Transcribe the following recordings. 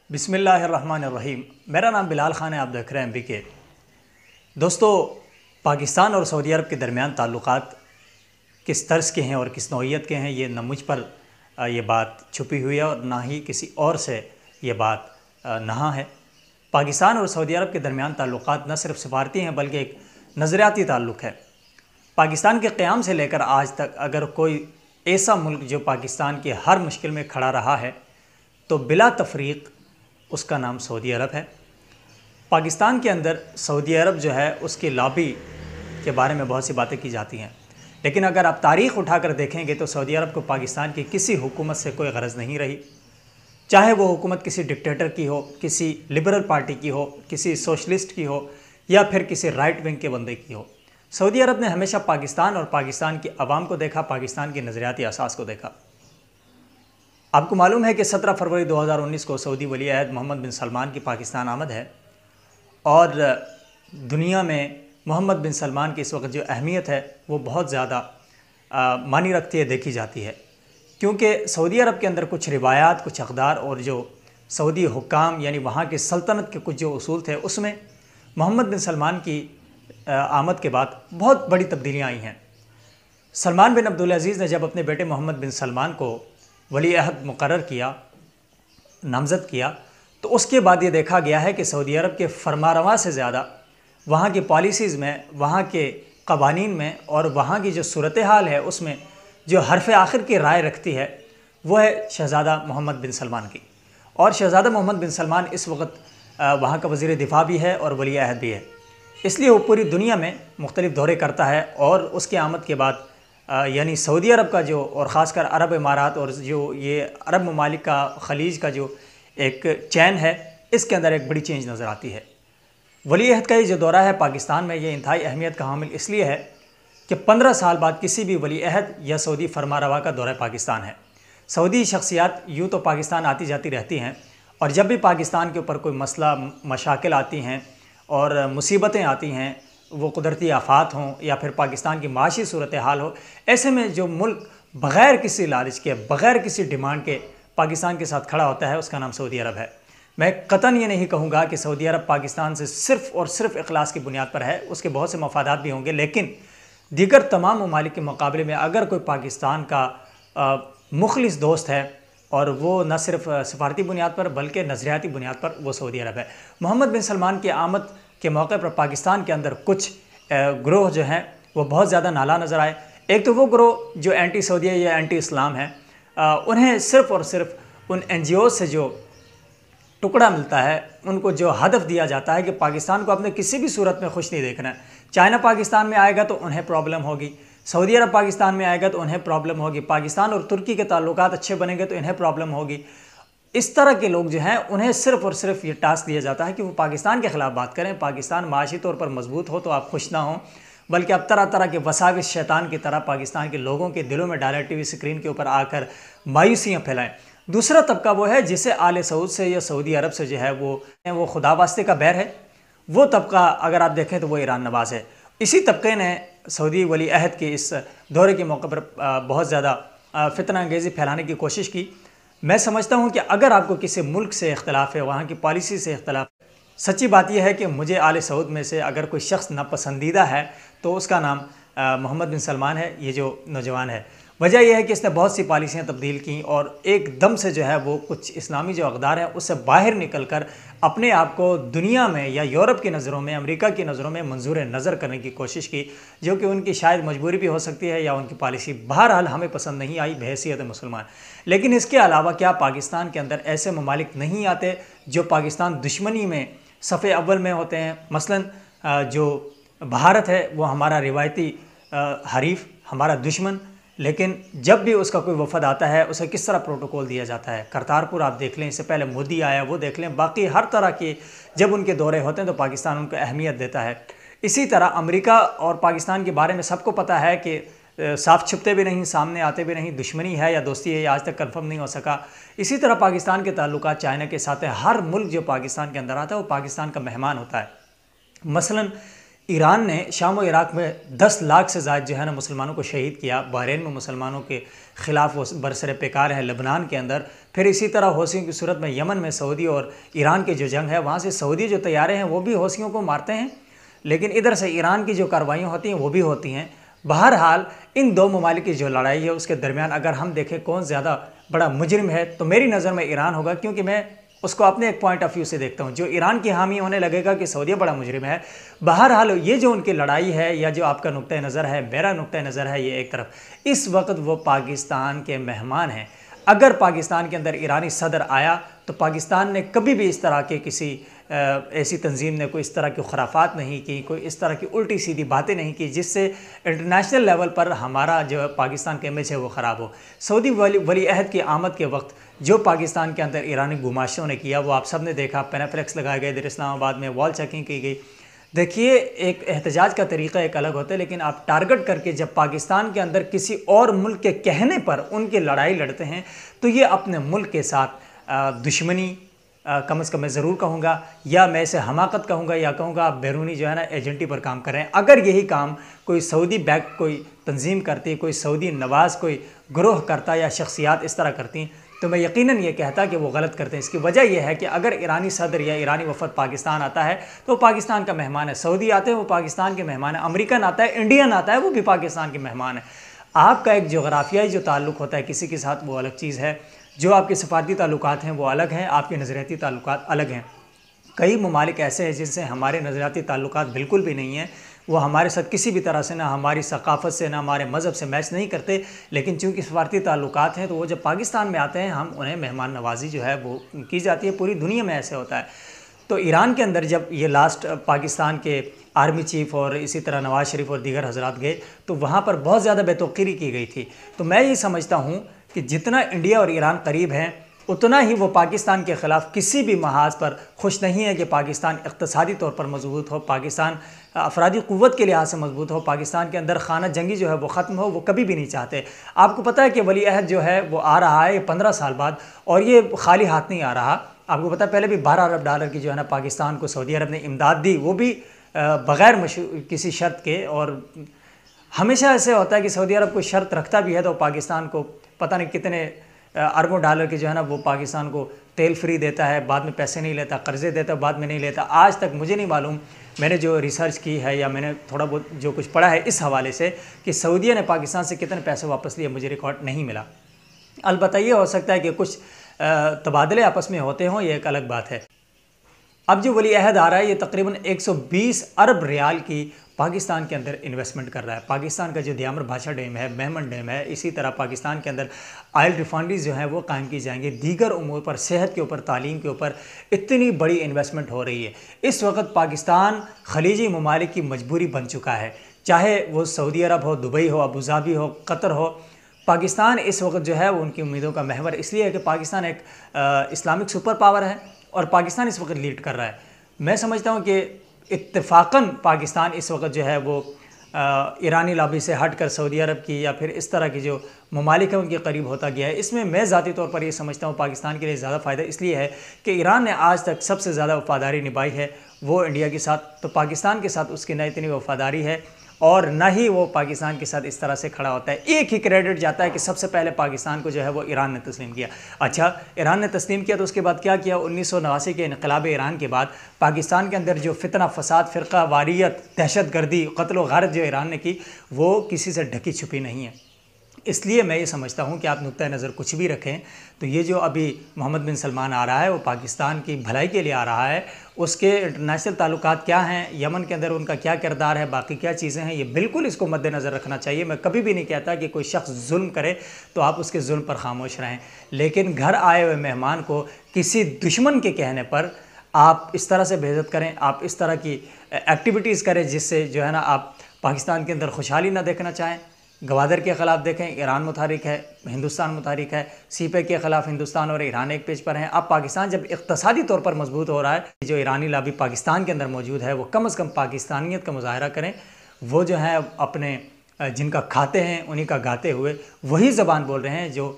بسم اللہ الرحمن الرحیم۔ میرا نام بلال خان ہے، آپ دیکھ رہے ہیں MBK۔ دوستو، پاکستان اور سعودی عرب کے درمیان تعلقات کس طرز کے ہیں اور کس نوعیت کے ہیں، یہ نہ مجھ پر یہ بات چھپی ہوئی ہے اور نہ ہی کسی اور سے یہ بات نہا ہے۔ پاکستان اور سعودی عرب کے درمیان تعلقات نہ صرف سفارتی ہیں بلکہ ایک نظریاتی تعلق ہے۔ پاکستان کے قیام سے لے کر آج تک اگر کوئی ایسا ملک جو پاکستان کی ہر مشکل میں کھڑا رہا ہے تو بلا تفریق اس کا نام سعودی عرب ہے۔ پاکستان کے اندر سعودی عرب جو ہے اس کی لابی کے بارے میں بہت سی باتیں کی جاتی ہیں، لیکن اگر آپ تاریخ اٹھا کر دیکھیں گے تو سعودی عرب کو پاکستان کی کسی حکومت سے کوئی غرض نہیں رہی، چاہے وہ حکومت کسی ڈکٹیٹر کی ہو، کسی لبرل پارٹی کی ہو، کسی سوشلسٹ کی ہو یا پھر کسی رائٹ ونگ کے بندے کی ہو۔ سعودی عرب نے ہمیشہ پاکستان اور پاکستان کی عوام کو دیکھا، پاکستان کی نظریاتی اساس کو دیکھا۔ آپ کو معلوم ہے کہ 17 فروری 2019 کو سعودی ولی عہد محمد بن سلمان کی پاکستان آمد ہے، اور دنیا میں محمد بن سلمان کی اس وقت جو اہمیت ہے وہ بہت زیادہ معنی رکھتی ہے، دیکھی جاتی ہے، کیونکہ سعودی عرب کے اندر کچھ روایات، کچھ اقدار اور جو سعودی حکام یعنی وہاں کی سلطنت کے کچھ جو اصول تھے اس میں محمد بن سلمان کی آمد کے بعد بہت بڑی تبدیلیاں آئی ہیں۔ سلمان بن عبدالعزیز نے جب اپنے بیٹے محمد بن سلمان کو ولی عہد مقرر کیا، نامزد کیا، تو اس کے بعد یہ دیکھا گیا ہے کہ سعودی عرب کے فرمانروا سے زیادہ وہاں کی پالیسیز میں، وہاں کے قوانین میں اور وہاں کی جو صورتحال ہے اس میں جو حرف آخر کی رائے رکھتی ہے وہ ہے شہزادہ محمد بن سلمان کی، اور شہزادہ محمد بن سلمان اس وقت وہاں کا وزیر دفاع بھی ہے اور ولی عہد بھی ہے، اس لیے وہ پوری دنیا میں مختلف دورے کرتا ہے، اور اس کے آمد کے بعد یعنی سعودی عرب کا جو، اور خاص کر عرب امارات اور جو یہ عرب ممالک کا خلیج کا جو ایک چین ہے، اس کے اندر ایک بڑی چینج نظر آتی ہے۔ ولی عہد کا یہ جو دورہ ہے پاکستان میں، یہ انتہائی اہمیت کا حامل اس لیے ہے کہ 15 سال بعد کسی بھی ولی عہد یا سعودی فرمانروا کا دورہ پاکستان ہے۔ سعودی شخصیات یوں تو پاکستان آتی جاتی رہتی ہیں، اور جب بھی پاکستان کے اوپر کوئی مسئلہ مشاکل آتی ہیں اور مصیبتیں آتی ہیں، وہ قدرتی آفات ہوں یا پھر پاکستان کی معاشی صورتحال ہو، ایسے میں جو ملک بغیر کسی لالچ کے، بغیر کسی ڈیمانڈ کے پاکستان کے ساتھ کھڑا ہوتا ہے اس کا نام سعودی عرب ہے۔ میں قطعاً یہ نہیں کہوں گا کہ سعودی عرب پاکستان سے صرف اور صرف اخلاص کی بنیاد پر ہے، اس کے بہت سے مفادات بھی ہوں گے، لیکن دیگر تمام ممالک کے مقابلے میں اگر کوئی پاکستان کا مخلص دوست ہے اور وہ نہ صرف سفارتی بنیاد پر بلکہ نظریاتی بنیاد پر، وہ سعودی عرب ہے۔ محمد بن سلمان کی آمد کے موقع پر پاکستان کے اندر کچھ گروہ جو ہیں وہ بہت زیادہ نالا نظر آئے۔ ایک تو وہ گروہ جو اینٹی سعودیہ یا اینٹی اسلام ہیں، انہیں صرف اور صرف ان NGO سے جو ٹکڑا ملتا ہے، ان کو جو ہدف دیا جاتا ہے کہ پاکستان کو اپنے کسی بھی صورت میں خوش نہیں دیکھنا ہے۔ چائنا پاکستان میں آئے گا تو انہیں پرابلم ہوگی، سعودی عرب پاکستان میں آئے گا تو انہیں پرابلم ہوگی، پاکستان اور ترکی کے تعلقات اچھے بنیں گے تو انہیں پرابلم ہوگی۔ اس طرح کے لوگ جو ہیں انہیں صرف اور صرف یہ ٹاسک دیا جاتا ہے کہ وہ پاکستان کے خلاف بات کریں، پاکستان معاشی طور پر مضبوط ہو تو آپ خوش نہ ہوں، بلکہ اب طرح طرح کے وساوس شیطان کی طرح پاکستان کے لوگوں کے دلوں میں ڈالیں، ٹی وی سکرین کے اوپر آ کر مایوسیاں پھیلائیں۔ دوسرا طبقہ وہ ہے جسے آل سعود سے یا سعودی عرب سے جو ہے وہ خدا واسطے کا بیر ہے۔ وہ طبقہ اگر آپ دیکھیں تو وہ ایران نواز ہے۔ اسی طبقے نے سعودی ولی عہد کے اس دورے کے موقع پر بہت زیادہ فتنہ انگیزی پھیلانے کی کوشش کی۔ میں سمجھتا ہوں کہ اگر آپ کو کسی ملک سے اختلاف ہے، وہاں کی پالیسی سے اختلاف ہے، سچی بات یہ ہے کہ مجھے آل سعود میں سے اگر کوئی شخص ناپسندیدہ ہے تو اس کا نام محمد بن سلمان ہے، یہ جو نوجوان ہے۔ وجہ یہ ہے کہ اس نے بہت سی پالیسیاں تبدیل کیں اور ایک دم سے جو ہے وہ کچھ اسلامی جو اقدار ہیں اس سے باہر نکل کر اپنے آپ کو دنیا میں یا یورپ کی نظروں میں، امریکہ کی نظروں میں منظور نظر کرنے کی کوشش کی، جو کہ ان کی شاید مجبوری بھی ہو سکتی ہے یا ان کی پالیسی بہرحال ہمیں پسند نہیں آئی بحیثیت مسلمان۔ لیکن اس کے علاوہ کیا پاکستان کے اندر ایسے ممالک نہیں آتے جو پاکستان دشمنی میں صف اول میں ہوتے ہیں؟ مثلا جو بھارت ہے وہ ہمارا روایتی حریف، ہمارا دشمن، لیکن جب بھی اس کا کوئی وفد آتا ہے اسے کس طرح پروٹوکول دیا جاتا ہے۔ کرتارپور آپ دیکھ لیں، اس سے پہلے مودی آیا، وہ دیکھ لیں، باقی ہر طرح کے جب ان کے دورے ہوتے ہیں تو پاکستان ان کو اہمیت دیتا ہے۔ اسی طرح امریکہ اور پاکستان کے بارے میں سب کو پتہ ہے کہ صاف چھپتے بھی نہیں، سامنے آتے بھی نہیں، دشمنی ہے یا دوستی ہے یہ آج تک کنفرم نہیں ہو سکا۔ اسی طرح پاکستان کے تعلقات چائنا کے ساتھ ہیں، ہر ملک جو پاکستان کے اندر آتا ہے وہ پاکستان کا مہمان ہوتا ہے۔ مثلا ایران نے شام و عراق میں 10 لاکھ سے زائد جو ہے نا مسلمانوں کو شہید کیا، بحرین میں مسلمانوں کے خلاف وہ برسر پیکار ہے، لبنان کے اندر، پھر اسی طرح حوثیوں کی صورت میں یمن میں سعودی اور ایران کی جو جنگ ہے وہاں سے سعودی جو طیارے ہیں وہ بھی حوثیوں کو مارتے ہیں، لیکن ادھر سے ایران کی جو کارروائیاں ہوتی ہیں وہ بھی ہوتی ہیں۔ بہرحال ان دو ممالک کی جو لڑائی ہے اس کے درمیان اگر ہم دیکھیں کون زیادہ بڑا مجرم ہے تو میری نظر میں ایران ہوگا، کیونکہ میں اس کو اپنے ایک پوائنٹ آف ویو سے دیکھتا ہوں۔ جو ایران کی حامی ہونے لگے گا کہ سعودیہ بڑا مجرم ہے، بہرحال یہ جو ان کی لڑائی ہے یا جو آپ کا نقطہ نظر ہے، میرا نقطہ نظر ہے، یہ ایک طرف اس وقت وہ پاکستان کے مہمان ہیں۔ اگر پاکستان کے اندر ایرانی صدر آیا تو پاکستان نے کبھی بھی اس طرح کے کسی ایسی تنظیم نے کوئی اس طرح کی خرافات نہیں کی، کوئی اس طرح کی الٹی سیدھی باتیں نہیں کی جس سے انٹرنیشنل لیول پر ہمارا جو پاکستان کا امیج ہے وہ خراب ہو۔ سعودی ولی عہد کی آمد کے وقت جو پاکستان کے اندر ایرانی گماشوں نے کیا وہ آپ سب نے دیکھا، پینافلیکس لگائے گئے، ادھر اسلام آباد میں وال چیکنگ کی گئی۔ دیکھیے ایک احتجاج کا طریقہ ایک الگ ہوتا ہے، لیکن آپ ٹارگٹ کر کے جب پاکستان کے اندر کسی اور ملک کے کہنے پر ان کی لڑائی لڑتے ہیں تو یہ اپنے ملک کے ساتھ دشمنی کم از کم میں ضرور کہوں گا، یا میں اسے حماقت کہوں گا، یا کہوں گا آپ بیرونی جو ہے نا ایجنٹی پر کام کر رہے ہیں۔ اگر یہی کام کوئی سعودی بیک کوئی تنظیم کرتی، کوئی سعودی نواز کوئی گروہ کرتا یا شخصیات اس طرح کرتی تو میں یقیناً یہ کہتا کہ وہ غلط کرتے ہیں۔ اس کی وجہ یہ ہے کہ اگر ایرانی صدر یا ایرانی وفد پاکستان آتا ہے تو وہ پاکستان کا مہمان ہے، سعودی آتے ہیں وہ پاکستان کے مہمان ہیں، امریکن آتا ہے، انڈین آتا ہے وہ بھی پاکستان کے مہمان ہے۔ آپ کا ایک جغرافیائی جو تعلق ہوتا ہے کسی کے ساتھ وہ الگ چیز ہے، جو آپ کے سفارتی تعلقات ہیں وہ الگ ہیں، آپ کے نظریاتی تعلقات الگ ہیں۔ کئی ممالک ایسے ہیں جن سے ہمارے نظریاتی تعلقات بالکل بھی نہیں ہیں، وہ ہمارے ساتھ کسی بھی طرح سے نہ ہماری ثقافت سے نہ ہمارے مذہب سے میچ نہیں کرتے، لیکن چونکہ سفارتی تعلقات ہیں تو وہ جب پاکستان میں آتے ہیں ہم انہیں مہمان نوازی جو ہے وہ کی جاتی ہے۔ پوری دنیا میں ایسے ہوتا ہے۔ تو ایران کے اندر جب یہ لاسٹ پاکستان کے آرمی چیف اور اسی طرح نواز شریف اور دیگر حضرات گئے تو وہاں پر بہت زیادہ بے توقیری کی گئی تھی۔ تو میں یہ سمجھتا ہوں کہ جتنا انڈیا اور ایران قریب ہیں اتنا ہی وہ پاکستان کے خلاف کسی بھی محاذ پر خوش نہیں ہے کہ پاکستان اقتصادی طور پر مضبوط ہو، پاکستان افرادی قوت کے لحاظ سے مضبوط ہو، پاکستان کے اندر خانہ جنگی جو ہے وہ ختم ہو، وہ کبھی بھی نہیں چاہتے۔ آپ کو پتہ ہے کہ ولی عہد جو ہے وہ آ رہا ہے 15 سال بعد، اور یہ خالی ہاتھ نہیں آ رہا۔ آپ کو پتہ ہے پہلے بھی 12 ارب ڈالر کی جو ہے نا پاکستان کو سعودی عرب نے امداد دی، وہ بھی بغیر کسی شرط کے، اور ہمیشہ ایسے ہوتا ہے کہ سعودی عرب کوئی شرط رکھتا بھی ہے تو پاکستان کو پتہ نہیں کتنے اربوں ڈالر کی جو ہے نا وہ پاکستان کو تیل فری دیتا ہے، بعد میں پیسے نہیں لیتا، قرضے دیتا ہے، بعد میں نہیں لیتا۔ آج تک مجھے نہیں معلوم، میں نے جو ریسرچ کی ہے یا میں نے تھوڑا بہت جو کچھ پڑھا ہے اس حوالے سے کہ سعودیہ نے پاکستان سے کتنے پیسے واپس لیے، مجھے ریکارڈ نہیں ملا۔ البتہ یہ ہو سکتا ہے کہ کچھ تبادلے آپس میں ہوتے ہوں، یہ ایک الگ بات ہے۔ اب جو ولی عہد آ رہا ہے یہ تقریباً 120 ارب ریال کی پاکستان کے اندر انویسٹمنٹ کر رہا ہے۔ پاکستان کا جو دیامر بھاشا ڈیم ہے، مہمن ڈیم ہے، اسی طرح پاکستان کے اندر آئل ریفائنریز جو ہیں وہ قائم کی جائیں گے، دیگر امور پر، صحت کے اوپر، تعلیم کے اوپر اتنی بڑی انویسٹمنٹ ہو رہی ہے۔ اس وقت پاکستان خلیجی ممالک کی مجبوری بن چکا ہے، چاہے وہ سعودی عرب ہو، دبئی ہو، ابوظہبی ہو، قطر ہو۔ پاکستان اس وقت جو ہے وہ ان کی امیدوں کا محور اس لیے ہے کہ پاکستان ایک اسلامک سپر پاور ہے اور پاکستان اس وقت لیڈ کر رہا ہے۔ میں سمجھتا ہوں کہ اتفاقاً پاکستان اس وقت جو ہے وہ ایرانی لابی سے ہٹ کر سعودی عرب کی یا پھر اس طرح کی جو ممالک ہیں ان کے قریب ہوتا گیا ہے۔ اس میں میں ذاتی طور پر یہ سمجھتا ہوں پاکستان کے لیے زیادہ فائدہ اس لیے ہے کہ ایران نے آج تک سب سے زیادہ وفاداری نبھائی ہے وہ انڈیا کے ساتھ، تو پاکستان کے ساتھ اس کی نہ اتنی وفاداری ہے اور نہ ہی وہ پاکستان کے ساتھ اس طرح سے کھڑا ہوتا ہے۔ ایک ہی کریڈٹ جاتا ہے کہ سب سے پہلے پاکستان کو جو ہے وہ ایران نے تسلیم کیا۔ اچھا، ایران نے تسلیم کیا تو اس کے بعد کیا کیا؟ 1989 کے انقلاب ایران کے بعد پاکستان کے اندر جو فتنہ فساد، فرقہ واریت، دہشت گردی، قتل و غارت جو ایران نے کی وہ کسی سے ڈھکی چھپی نہیں ہے۔ اس لیے میں یہ سمجھتا ہوں کہ آپ نقطہ نظر کچھ بھی رکھیں تو یہ جو ابھی محمد بن سلمان آ رہا ہے وہ پاکستان کی بھلائی کے لیے آ رہا ہے۔ اس کے انٹرنیشنل تعلقات کیا ہیں، یمن کے اندر ان کا کیا کردار ہے، باقی کیا چیزیں ہیں، یہ بالکل اس کو مد نظر رکھنا چاہیے۔ میں کبھی بھی نہیں کہتا کہ کوئی شخص ظلم کرے تو آپ اس کے ظلم پر خاموش رہیں، لیکن گھر آئے ہوئے مہمان کو کسی دشمن کے کہنے پر آپ اس طرح سے بے عزت کریں، آپ اس طرح کی ایکٹیویٹیز کریں جس سے جو ہے نا آپ پاکستان کے اندر خوشحالی نہ دیکھنا چاہیں۔ گوادر کے خلاف دیکھیں ایران متحرک ہے، ہندوستان متحرک ہے، سی پے کے خلاف ہندوستان اور ایران ایک پیج پر ہیں۔ اب پاکستان جب اقتصادی طور پر مضبوط ہو رہا ہے، جو ایرانی لابی پاکستان کے اندر موجود ہے وہ کم از کم پاکستانیت کا مظاہرہ کریں۔ وہ جو ہیں اپنے جن کا کھاتے ہیں انہی کا گاتے ہوئے وہی زبان بول رہے ہیں جو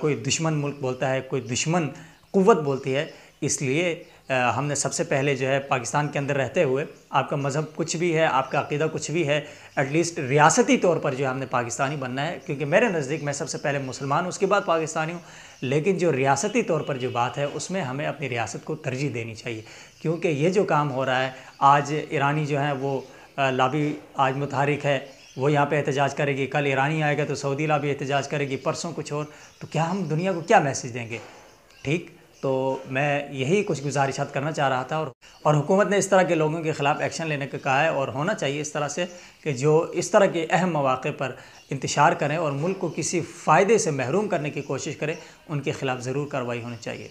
کوئی دشمن ملک بولتا ہے، کوئی دشمن قوت بولتی ہے۔ اس لیے ہم نے سب سے پہلے جو ہے پاکستان کے اندر رہتے ہوئے، آپ کا مذہب کچھ بھی ہے، آپ کا عقیدہ کچھ بھی ہے، ایٹ لیسٹ ریاستی طور پر جو ہے ہم نے پاکستانی بننا ہے، کیونکہ میرے نزدیک میں سب سے پہلے مسلمان ہوں، اس کے بعد پاکستانی ہوں، لیکن جو ریاستی طور پر جو بات ہے اس میں ہمیں اپنی ریاست کو ترجیح دینی چاہیے، کیونکہ یہ جو کام ہو رہا ہے آج ایرانی جو ہیں وہ لابی آج متحرک ہے، وہ یہاں پہ احتجاج کرے گی، کل ایرانی آئے گا تو سعودی لابی احتجاج کرے گی، پرسوں کچھ اور، تو کیا ہم دنیا کو کیا میسیج دیں گے؟ ٹھیک، تو میں یہی کچھ گزارشات کرنا چاہ رہا تھا، اور حکومت نے اس طرح کے لوگوں کے خلاف ایکشن لینے کا کہا ہے، اور ہونا چاہیے اس طرح سے کہ جو اس طرح کے اہم مواقع پر انتشار کریں اور ملک کو کسی فائدے سے محروم کرنے کی کوشش کریں، ان کے خلاف ضرور کارروائی ہونی چاہیے۔